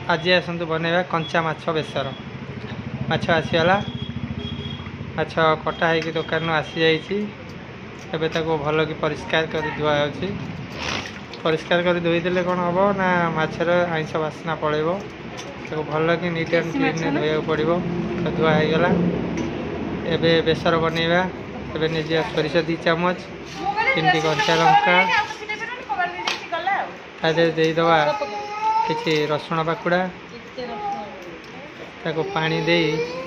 आज आसतु बनैबा कंचा माछ बेसर। माछ आसीगला, माछ कटा होगी दुकान आसी जाइए। एबे ताको भल कि परिष्कार कर धुआ होची। परिष्कार कर धोईदेले कौन हम ना माछर आइंस बास्ना पड़ेब। ताको भल कि नीट एंड क्लीन धोया पड़ो। तो धुआ होगला। एबे बेसर बनैबा। एबे निजे सोरिष 2 चामच, 3टी कंचा लंका, देदबा किसी रसुण पाकुड़ा, ताको पानी दे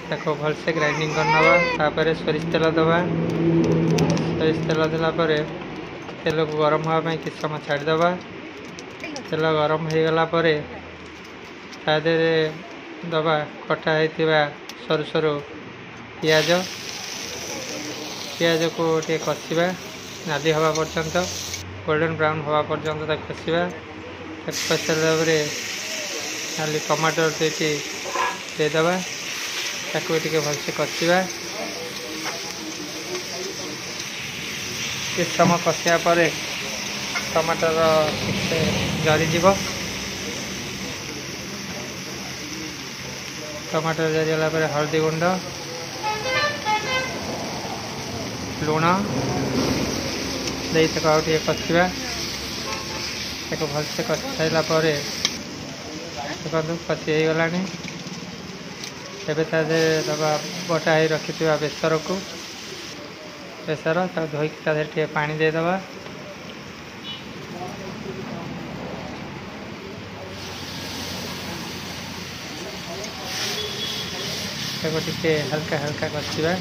ताको भलसे ग्राइंडिंग करनवा। तापर सोरिष तेल दबा। सोरिष तेल देला परे तेल को गरम होगा किस समय छाड़ीदबा। तेल गरम हो गला परे तादेरे दबा कटा होइतिबा सरु सरु पियाज। पियाज को टे कषिबा नाली हवा पर्यंत, गोल्डन ब्राउन हवा पर्यंत कषिबा। कषिला नाली टमाटर देदबा। ताको टे भलसे कषिबा। किस समय कषिया पर टमाटर जरीज। टमाटर जरीगला हल्दी गुंड, लुण दे कषिबा। भलसे कषि सारा देखो कषि हो गला। एबे दबा बटा ही रखि बेसर को, बेसर धोईक टे पानी देदबा। टे हल्का हल्का कषिबा।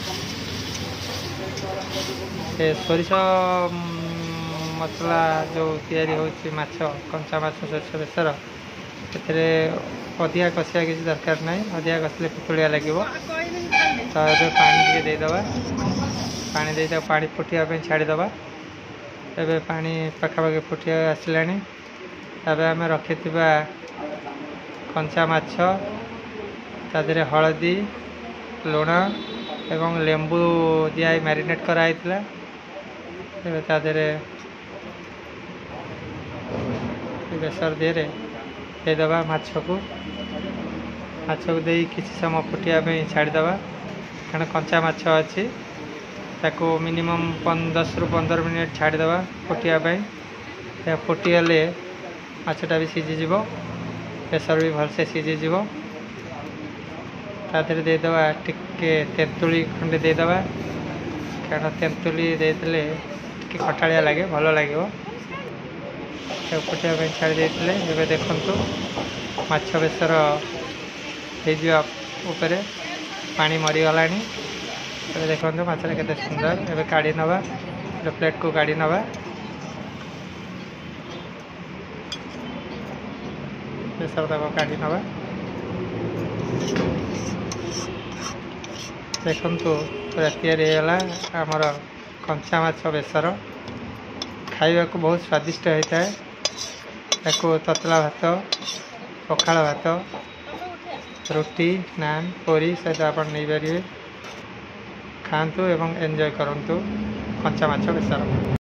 सोरिष मसला जो तैयारी होची माछ, कंचा माछ सोरिष बेसर, से अधिका कषिया किसी दरकार ना। अधिका कषिले पितुलिया लगे। तो पानी टे देदबा। पानी दे पानी फुटिया छाड़ीदबा। एबे पानी पखापाखि फुटिया आसला। आम रखि कंचा माछ तादे हलदी, लुण एवं लेंबू दिया मैरिनेट कराई। तादे बेसर दिए देदबा माछ को दे किसी समय फुटिया छाड़ीदबा। कारण कंचा माछ अच्छी ताको मिनिमम 10 ରୁ 15 मिनिट छाड़ीदबा फुटियापाई। फुटिगले माछटा भी सीझीज, बेसर भी भलसे सीझीज। तादेह देदबा टिके तेंतुली खंडे देदबा। कारण तेंतुली देदेले टिके खटालिया लगे, भल लगे। फुटिया छाड़ी देते। एबे देखंतु माछ बेसर हो पानी मरीगला। देखो माछटा केते सुंदर। एबे काढ़ी नवा, प्लेट को काढ़ी नवा। बेसर तक काढ़ी नवा। देखंतु पूरा तैयारी होगला आमर कंचा माछ बेसर। खाइबा को बहुत स्वादिष्ट होता है। ताको ततला भात, पखाल भात, रोटी, नान, पूरी सहित आप नहीं पारे। खातु एवं एंजॉय करंतु कंचा माछ बेसर।